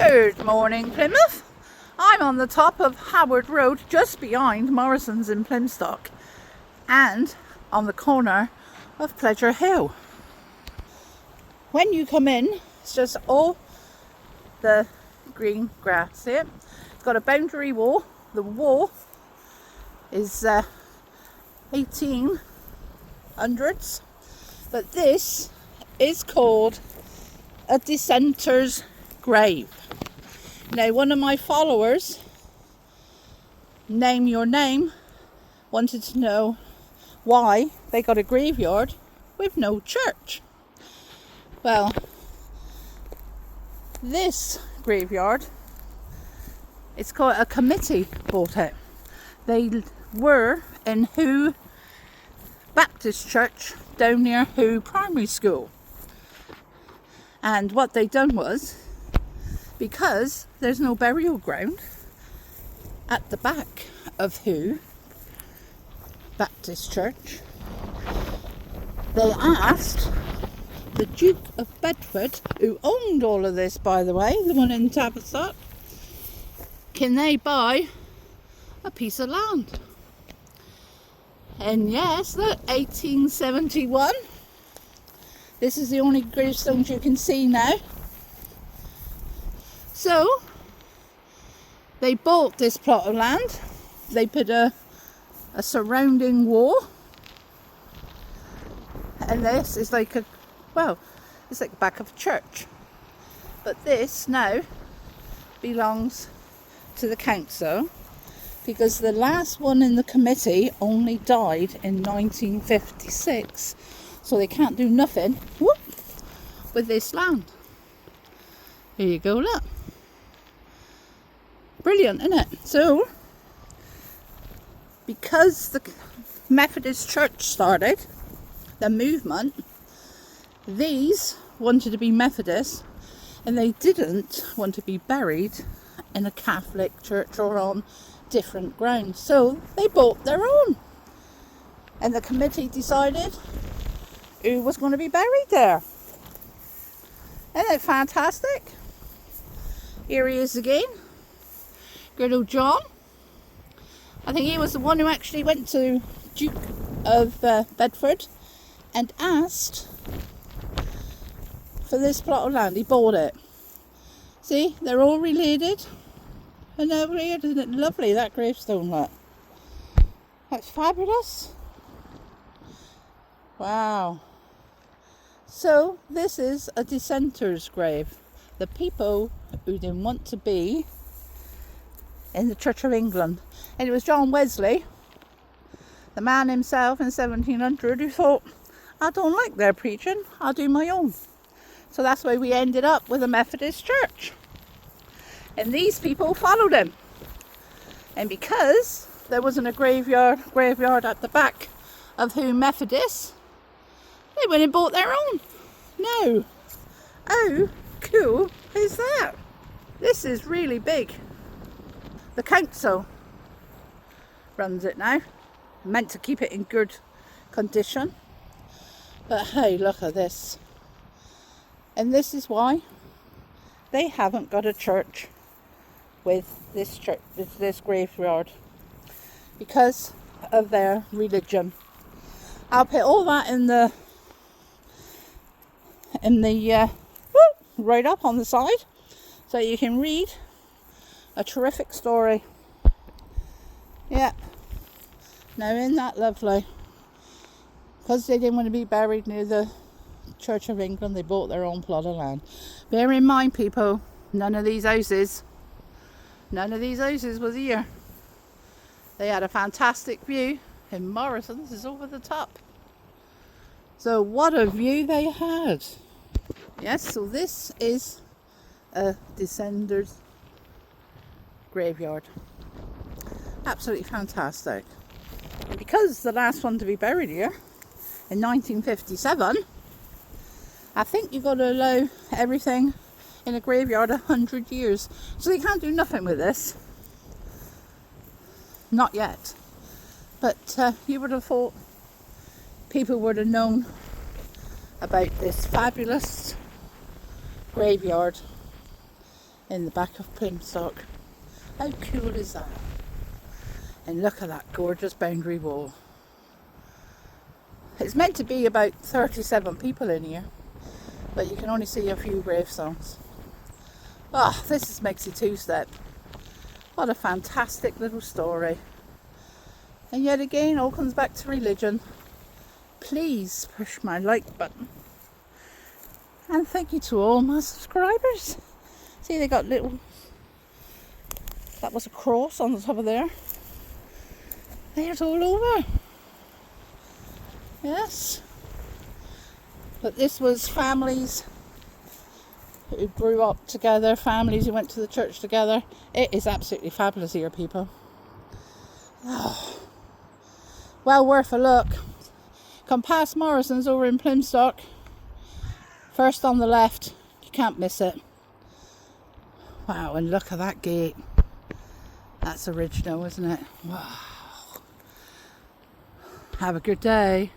Good morning, Plymouth. I'm on the top of Howard Road, just behind Morrison's in Plymstock, and on the corner of Pleasure Hill. When you come in, it's just all the green grass here. It's got a boundary wall. The wall is 1800s, but this is called a Dissenter's grave. Now, one of my followers, Name Your Name, wanted to know why they got a graveyard with no church. Well, this graveyard, it's called a committee bought it. They were in Hooe Baptist Church down near Hooe Primary School. And what they done was, because there's no burial ground at the back of Hooe Baptist Church, they asked the Duke of Bedford, who owned all of this, by the way, the one in Tavistock, can they buy a piece of land? And yes, look, 1871. This is the only gravestones you can see now. So they bought this plot of land. They put a surrounding wall, and this is like it's like the back of a church. But this now belongs to the council, because the last one in the committee only died in 1956, so they can't do nothing with this land. Here you go, look. Brilliant, isn't it? So, because the Methodist Church started the movement, these wanted to be Methodist, and they didn't want to be buried in a Catholic church or on different grounds. So they bought their own, and the committee decided who was going to be buried there. Isn't it fantastic? Here he is again. Good old John. I think he was the one who actually went to Duke of Bedford and asked for this plot of land. He bought it. See, they're all related. And over here, isn't it lovely, that gravestone, look? That's fabulous. Wow. So, this is a Dissenter's grave. The people who didn't want to be in the Church of England. And it was John Wesley, the man himself in 1700, who thought, I don't like their preaching, I'll do my own. So that's why we ended up with a Methodist church. And these people followed him. And because there wasn't a graveyard at the back of Hooe Methodist, they went and bought their own. No. Oh, cool is that? This is really big. The council runs it now. Meant to keep it in good condition. But hey, look at this. And this is why they haven't got a church with this church, this graveyard, because of their religion. I'll put all that in the right up on the side, so you can read a terrific story. Yeah. Now, isn't that lovely? Because they didn't want to be buried near the Church of England, they bought their own plot of land. Bear in mind, people, none of these houses was here. They had a fantastic view, and Morrison's is over the top. So what a view they had. Yes, so this is a Dissenter's graveyard. Absolutely fantastic. And because the last one to be buried here in 1957, I think you've got to allow everything in a graveyard 100 years. So they can't do nothing with this. Not yet. But you would have thought people would have known about this fabulous graveyard in the back of Plymstock. How cool is that? And look at that gorgeous boundary wall. It's meant to be about 37 people in here, but you can only see a few gravestones. Ah, oh, this is makes it two-step. What a fantastic little story. And yet again, all comes back to religion. Please push my like button. And thank you to all my subscribers. See, they got little... That was a cross on the top of there. There's all over. Yes. But this was families who grew up together, families who went to the church together. It is absolutely fabulous here, people. Oh, well worth a look. Come past Morrison's over in Plymstock. First on the left. You can't miss it. Wow, and look at that gate. That's original, isn't it? Wow. Have a good day.